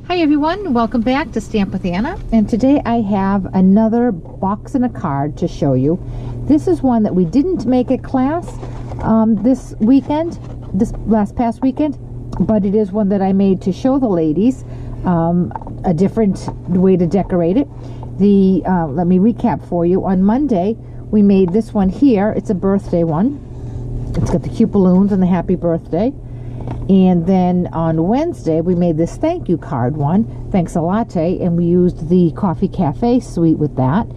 Hi everyone, welcome back to Stamp with Anna, and today I have another box and a card to show you. This is one that we didn't make at class this past weekend, but it is one that I made to show the ladies a different way to decorate it. Let me recap for you. On Monday we made this one here. It's a birthday one. It's got the cute balloons and the happy birthday. And then on Wednesday, we made this thank you card one, thanks a latte, and we used the Coffee Cafe suite with that.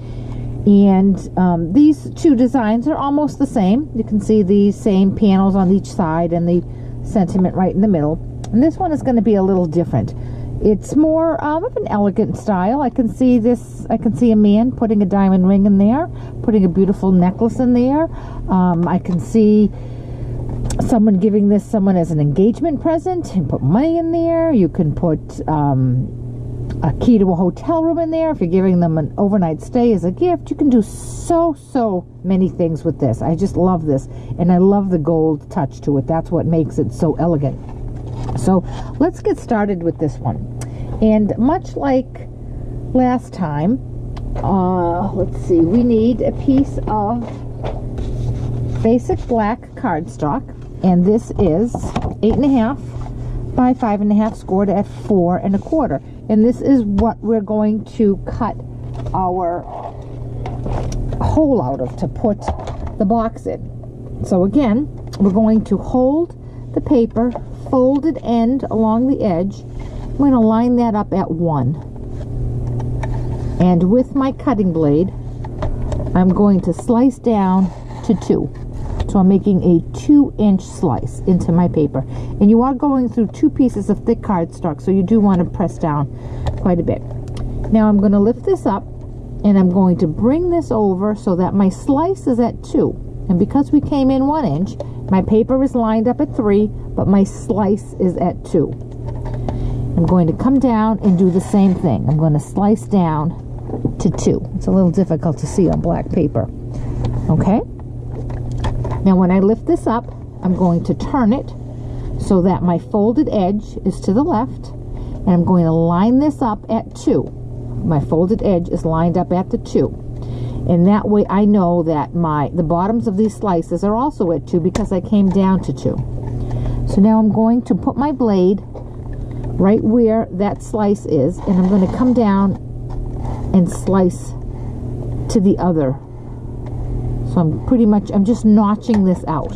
And these two designs are almost the same. You can see the same panels on each side and the sentiment right in the middle. And this one is going to be a little different. It's more of an elegant style. I can see a man putting a diamond ring in there, putting a beautiful necklace in there. I can see someone giving this someone as an engagement present and put money in there. You can put a key to a hotel room in there if you're giving them an overnight stay as a gift. You can do so many things with this. I just love this, and I love the gold touch to it. That's what makes it so elegant. So let's get started with this one. And much like last time, let's see, we need a piece of basic black cardstock, and this is 8.5 by 5.5 scored at 4 1/4, and this is what we're going to cut our hole out of to put the box in. So again, we're going to hold the paper folded end along the edge. I'm going to line that up at 1, and with my cutting blade I'm going to slice down to 2. So I'm making a 2-inch slice into my paper, and you are going through 2 pieces of thick cardstock, so you do want to press down quite a bit. Now I'm going to lift this up, and I'm going to bring this over so that my slice is at 2, and because we came in 1 inch, my paper is lined up at 3, but my slice is at 2. I'm going to come down and do the same thing. I'm going to slice down to 2. It's a little difficult to see on black paper. Okay? Now when I lift this up, I'm going to turn it so that my folded edge is to the left, and I'm going to line this up at 2. My folded edge is lined up at the 2, and that way I know that the bottoms of these slices are also at 2 because I came down to 2. So now I'm going to put my blade right where that slice is, and I'm going to come down and slice to the other. So I'm just notching this out.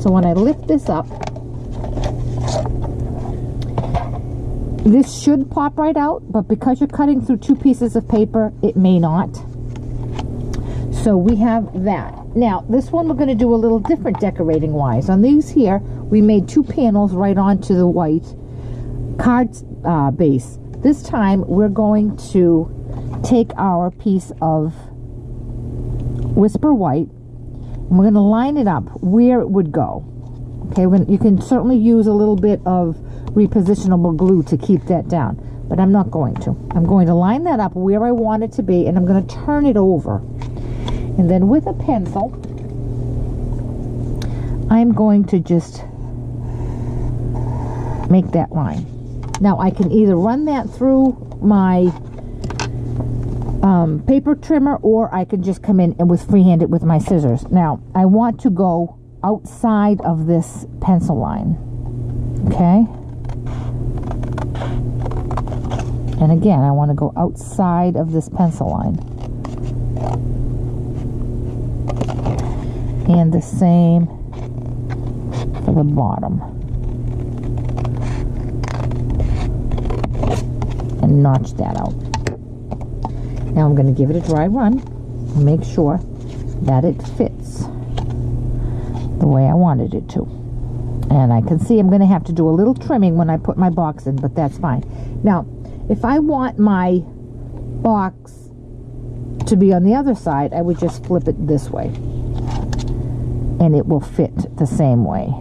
So when I lift this up, this should pop right out, but because you're cutting through 2 pieces of paper, it may not. So we have that. Now, this one we're going to do a little different decorating wise. On these here, we made 2 panels right onto the white card base. This time, we're going to take our piece of Whisper White, and we're going to line it up where it would go. Okay, you can certainly use a little bit of repositionable glue to keep that down, but I'm not going to. I'm going to line that up where I want it to be, and I'm going to turn it over. And then with a pencil, I'm going to just make that line. Now I can either run that through my paper trimmer, or I can just come in and freehand it with my scissors. Now I want to go outside of this pencil line. Okay, and again I want to go outside of this pencil line, and the same for the bottom, and notch that out. Now I'm going to give it a dry run and make sure that it fits the way I wanted it to. And I can see I'm going to have to do a little trimming when I put my box in, but that's fine. Now, if I want my box to be on the other side, I would just flip it this way, and it will fit the same way.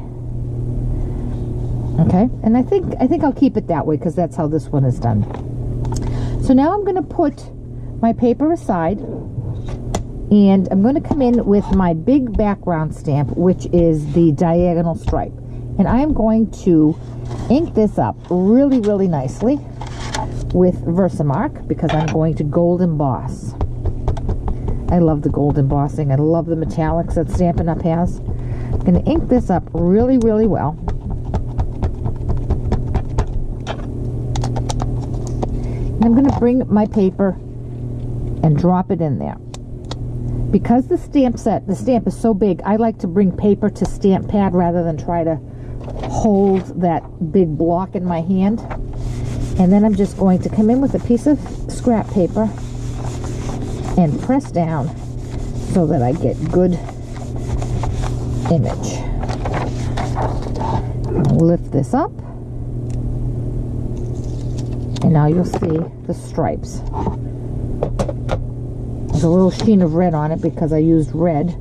Okay, and I think I'll keep it that way because that's how this one is done. So now I'm going to put my paper aside, and I'm going to come in with my big background stamp, which is the diagonal stripe, and I'm going to ink this up really nicely. with Versamark because I'm going to gold emboss. I love the gold embossing. I love the metallics that Stampin' Up! Has. I'm going to ink this up really, really well. And I'm going to bring my paper and drop it in there. Because the stamp is so big, I like to bring paper to stamp pad rather than try to hold that big block in my hand. And then I'm just going to come in with a piece of scrap paper and press down so that I get good image. I'll lift this up, and now you'll see the stripes. There's a little sheen of red on it because I used red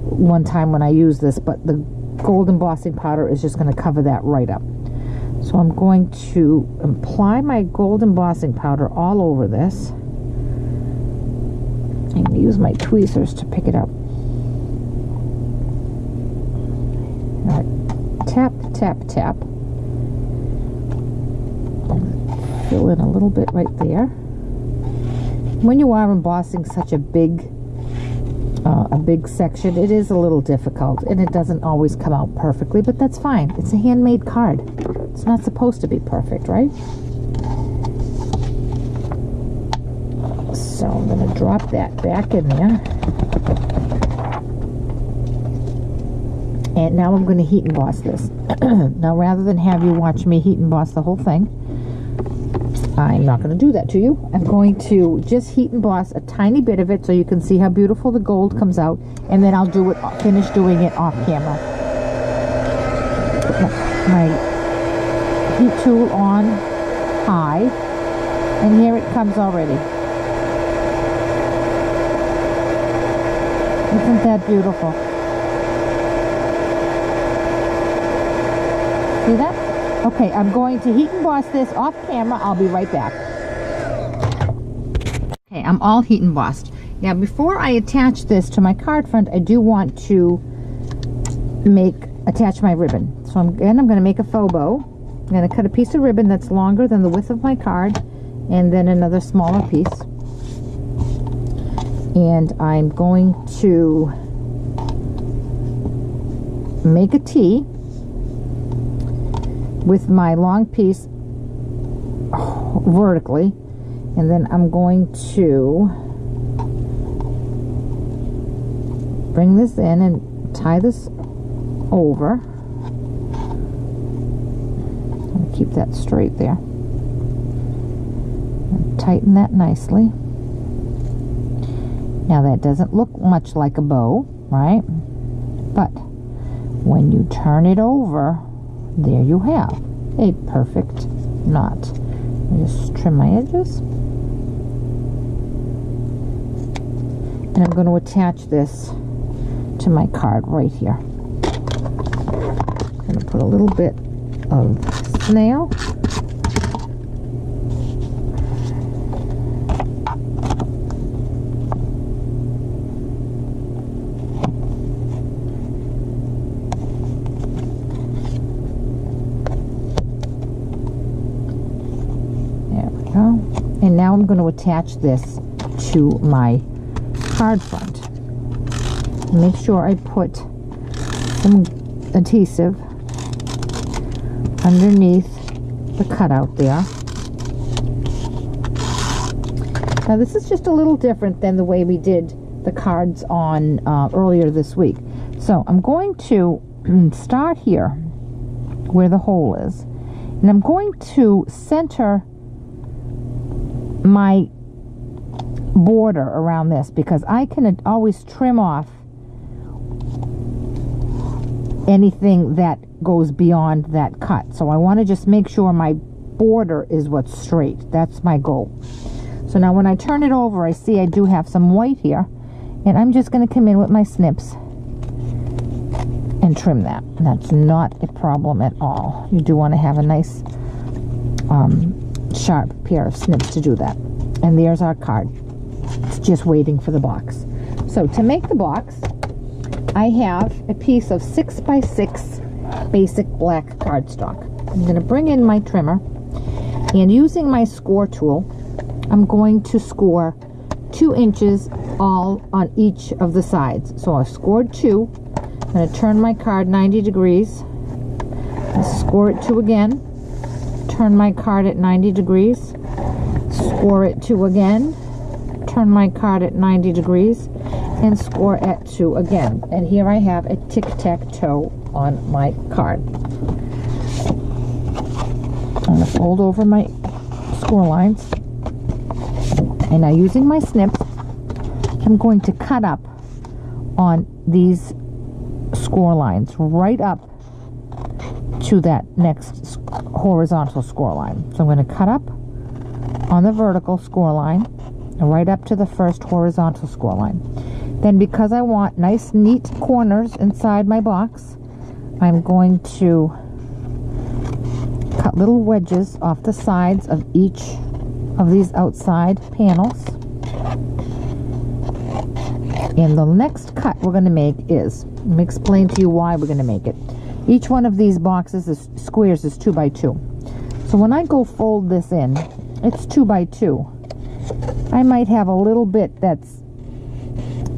one time when I used this, but the gold embossing powder is just going to cover that right up. So I'm going to apply my gold embossing powder all over this. I'm going to use my tweezers to pick it up. All right. Tap, tap, tap. Fill in a little bit right there. When you are embossing such a big section, it is a little difficult, and it doesn't always come out perfectly, but that's fine. It's a handmade card. It's not supposed to be perfect, right? So I'm going to drop that back in there. And now I'm going to heat emboss this. Now, rather than have you watch me heat emboss the whole thing, I'm not going to do that to you. I'm going to just heat emboss a tiny bit of it so you can see how beautiful the gold comes out, and then I'll finish doing it off camera. Put my heat tool on high, and here it comes already. Isn't that beautiful? See that? Okay, I'm going to heat emboss this off camera. I'll be right back. Okay, I'm all heat embossed. Now, before I attach this to my card front, I do want to attach my ribbon. So I'm going to make a faux bow. I'm going to cut a piece of ribbon that's longer than the width of my card, and then another smaller piece. And I'm going to make a T with my long piece vertically, and then I'm going to bring this in and tie this over. And keep that straight there. And tighten that nicely. Now that doesn't look much like a bow, right? But when you turn it over, there you have a perfect knot. Just trim my edges. And I'm going to attach this to my card right here. I'm going to put a little bit of snail. And now I'm going to attach this to my card front. Make sure I put some adhesive underneath the cutout there. Now this is just a little different than the way we did the cards on earlier this week. So I'm going to start here where the hole is, and I'm going to center my border around this because I can always trim off anything that goes beyond that cut. So I want to just make sure my border is what's straight. That's my goal. So now when I turn it over, I see I do have some white here, and I'm just going to come in with my snips and trim that. That's not a problem at all. You do want to have a nice sharp pair of snips to do that. And there's our card. It's just waiting for the box. So to make the box, I have a piece of 6x6 basic black cardstock. I'm going to bring in my trimmer, And using my score tool, I'm going to score 2 inches all on each of the sides. So I scored 2. I'm going to turn my card 90 degrees. And score it 2 again. Turn my card at 90 degrees. Score it 2 again. Turn my card at 90 degrees. And score at 2 again. And here I have a tic-tac-toe on my card. I'm going to fold over my score lines. And now using my snip, I'm going to cut up on these score lines right up to that next horizontal score line. So I'm going to cut up on the vertical score line right up to the first horizontal score line. Then, because I want nice neat corners inside my box, I'm going to cut little wedges off the sides of each of these outside panels. And the next cut we're going to make is, let me explain to you why we're going to make it. Each one of these boxes is squares is 2 by 2. So when I go fold this in, it's 2 by 2. I might have a little bit that's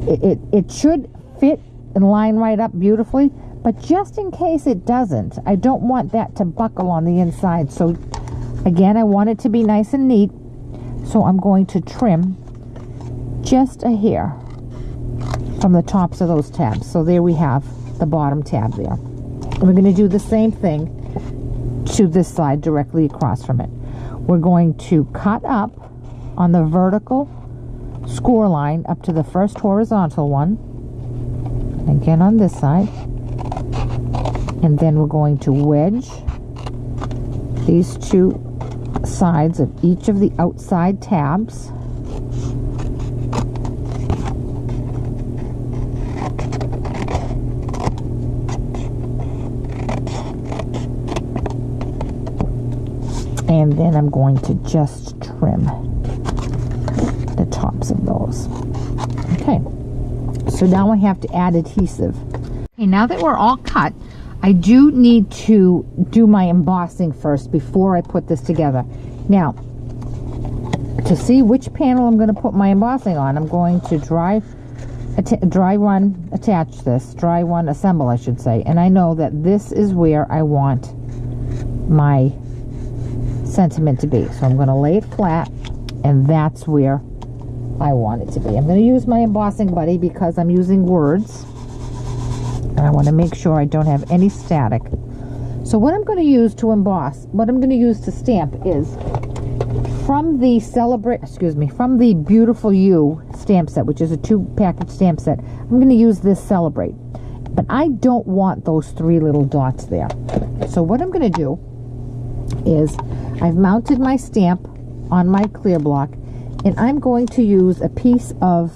it should fit and line right up beautifully, but just in case it doesn't, I don't want that to buckle on the inside. So again, I want it to be nice and neat, so I'm going to trim just a hair from the tops of those tabs. So there we have the bottom tab there. And we're going to do the same thing to this side directly across from it. We're going to cut up on the vertical score line up to the first horizontal one, again on this side, and then we're going to wedge these 2 sides of each of the outside tabs. And then I'm going to just trim the tops of those. Okay, so now I have to add adhesive. Okay, now that we're all cut, I do need to do my embossing first before I put this together. Now, to see which panel I'm going to put my embossing on, I'm going to dry run assemble, I should say. And I know that this is where I want my sentiment to be. So I'm going to lay it flat, and that's where I want it to be. I'm going to use my embossing buddy because I'm using words, and I want to make sure I don't have any static. So what I'm going to use to emboss, what I'm going to use to stamp is from the Beautiful You stamp set, which is a 2-package stamp set. I'm going to use this Celebrate, but I don't want those 3 little dots there. So what I'm going to do is I've mounted my stamp on my clear block, and I'm going to use a piece of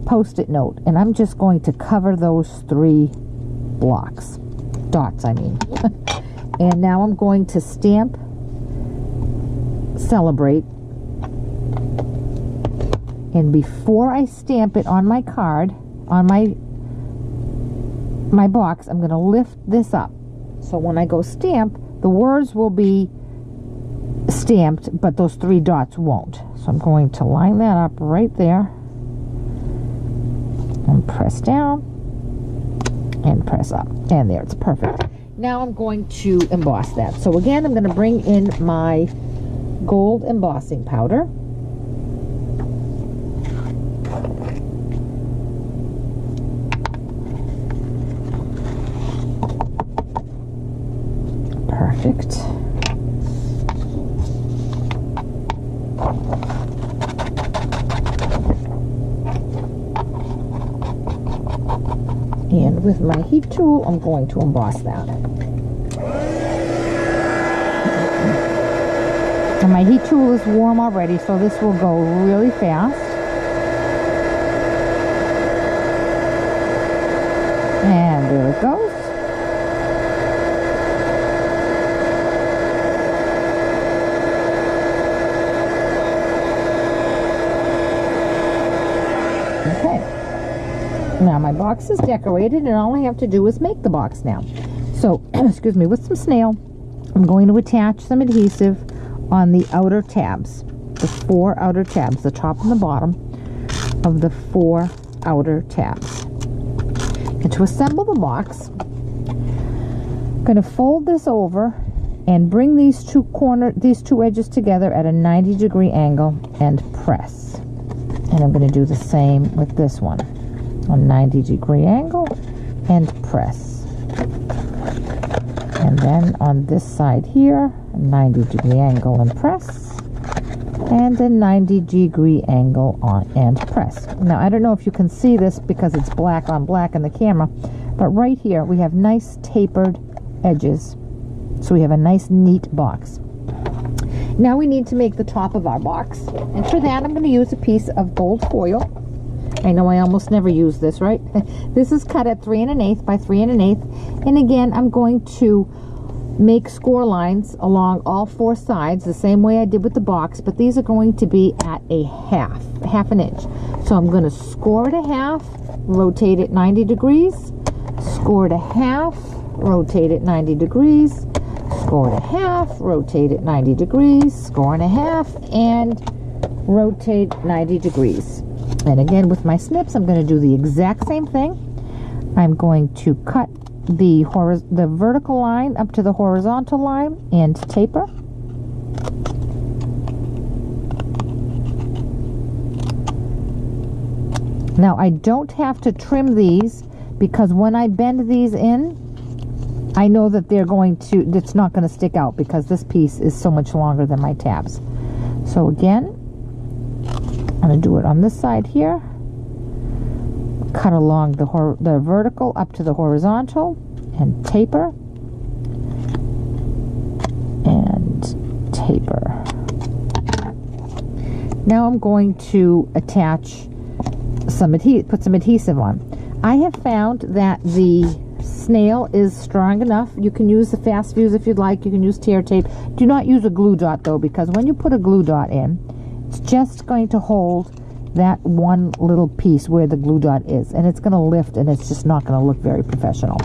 Post-it note, and I'm just going to cover those 3 dots I mean. And now I'm going to stamp Celebrate, and before I stamp it on my card, on my box, I'm going to lift this up. So when I go stamp, the words will be stamped, but those 3 dots won't. So I'm going to line that up right there and press down and press up, and there, it's perfect. Now I'm going to emboss that. So again, I'm going to bring in my gold embossing powder. Perfect. And with my heat tool, I'm going to emboss that. And my heat tool is warm already, so this will go really fast. And there it goes. Okay. Now my box is decorated, and all I have to do is make the box now. So, excuse me, with some snail, I'm going to attach some adhesive on the outer tabs, the 4 outer tabs, the top and the bottom of the 4 outer tabs. And to assemble the box, I'm going to fold this over and bring these two edges together at a 90-degree angle and press. And I'm going to do the same with this one, a 90-degree angle and press. And then on this side here, a 90-degree angle and press, and a 90-degree angle on and press. Now, I don't know if you can see this because it's black on black in the camera, but right here we have nice tapered edges. So we have a nice neat box. Now we need to make the top of our box. And for that, I'm going to use a piece of gold foil. I know I almost never use this, right? This is cut at 3 1/8 by 3 1/8. And again, I'm going to make score lines along all 4 sides the same way I did with the box, but these are going to be at a half an inch. So I'm going to score it a half, rotate it 90 degrees, score it a half, rotate it 90 degrees, score it a half, rotate it 90 degrees, score and a half, and rotate 90 degrees. And again, with my snips, I'm going to do the exact same thing. I'm going to cut the vertical line up to the horizontal line and taper. Now, I don't have to trim these because when I bend these in, I know that it's not going to stick out because this piece is so much longer than my tabs. So again, I'm going to do it on this side here. Cut along the vertical up to the horizontal and taper. And taper. Now I'm going to attach put some adhesive on. I have found that the snail is strong enough. You can use the fast fuse if you'd like. You can use tear tape. Do not use a glue dot though, because when you put a glue dot in, it's just going to hold that one little piece where the glue dot is, and it's going to lift, and it's just not going to look very professional.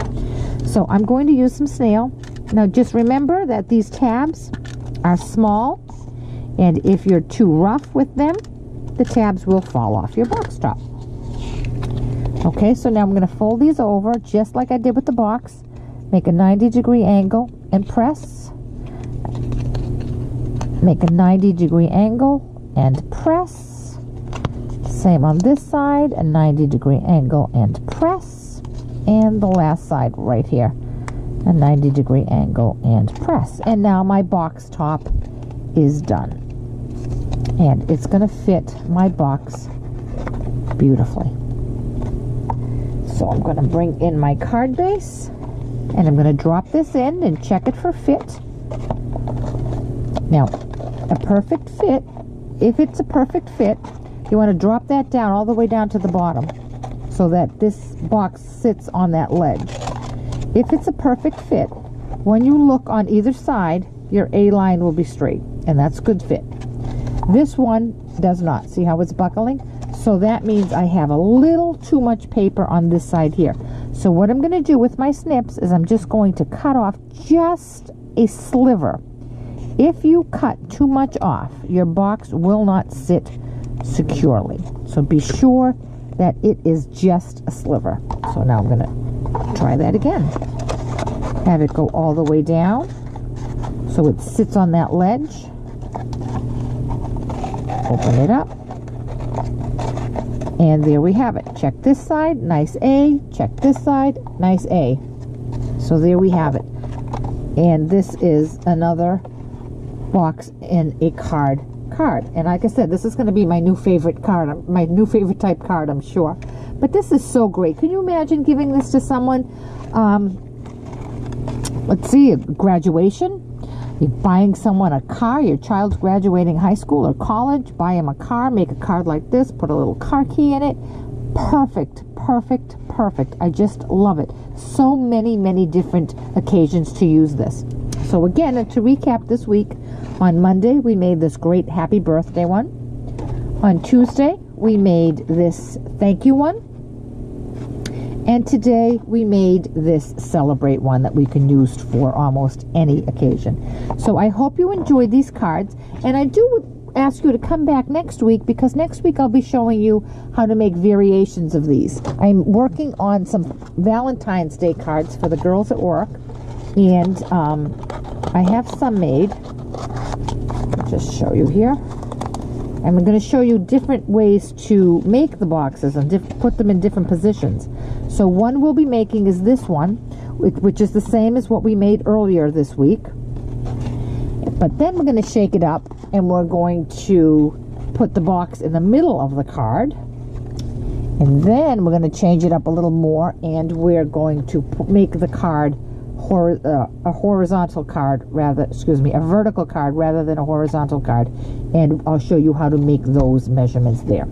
So I'm going to use some snail. Now just remember that these tabs are small, and if you're too rough with them, the tabs will fall off your box top. Okay, so now I'm going to fold these over just like I did with the box. Make a 90-degree angle and press. Make a 90-degree angle and press. Same on this side, a 90-degree angle and press. And the last side right here, a 90-degree angle and press. And now my box top is done. And it's going to fit my box beautifully. So I'm going to bring in my card base, and I'm going to drop this in and check it for fit. Now, a perfect fit, if it's a perfect fit, you want to drop that down all the way down to the bottom so that this box sits on that ledge. If it's a perfect fit, when you look on either side, your A-line will be straight, and that's good fit. This one does not. See how it's buckling? So that means I have a little too much paper on this side here. So what I'm going to do with my snips is I'm just going to cut off just a sliver. If you cut too much off, your box will not sit securely. So be sure that it is just a sliver. So now I'm going to try that again. Have it go all the way down so it sits on that ledge. Open it up. And there we have it. Check this side, nice A. Check this side, nice A. So there we have it. And this is another box in a card. And like I said, this is going to be my new favorite card, my new favorite type card, I'm sure. But this is so great. Can you imagine giving this to someone, let's see, a graduation? You're buying someone a car, your child's graduating high school or college, buy him a car, make a card like this, put a little car key in it. Perfect, perfect, perfect. I just love it. So many different occasions to use this. So again, and to recap this week, on Monday we made this great happy birthday one. On Tuesday we made this thank you one. And today we made this Celebrate one that we can use for almost any occasion. So I hope you enjoyed these cards, and I do ask you to come back next week, because next week I'll be showing you how to make variations of these. I'm working on some Valentine's Day cards for the girls at work, and I have some made. I'll just show you here. I'm going to show you different ways to make the boxes and put them in different positions. So one we'll be making is this one, which is the same as what we made earlier this week. But then we're going to shake it up, and we're going to put the box in the middle of the card. And then we're going to change it up a little more, and we're going to make the card a horizontal card, a vertical card rather than a horizontal card. And I'll show you how to make those measurements there.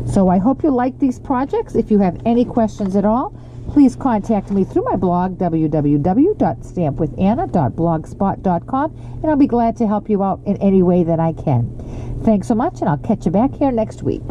So I hope you like these projects. If you have any questions at all, please contact me through my blog, www.stampwithanna.blogspot.com, and I'll be glad to help you out in any way that I can. Thanks so much, and I'll catch you back here next week.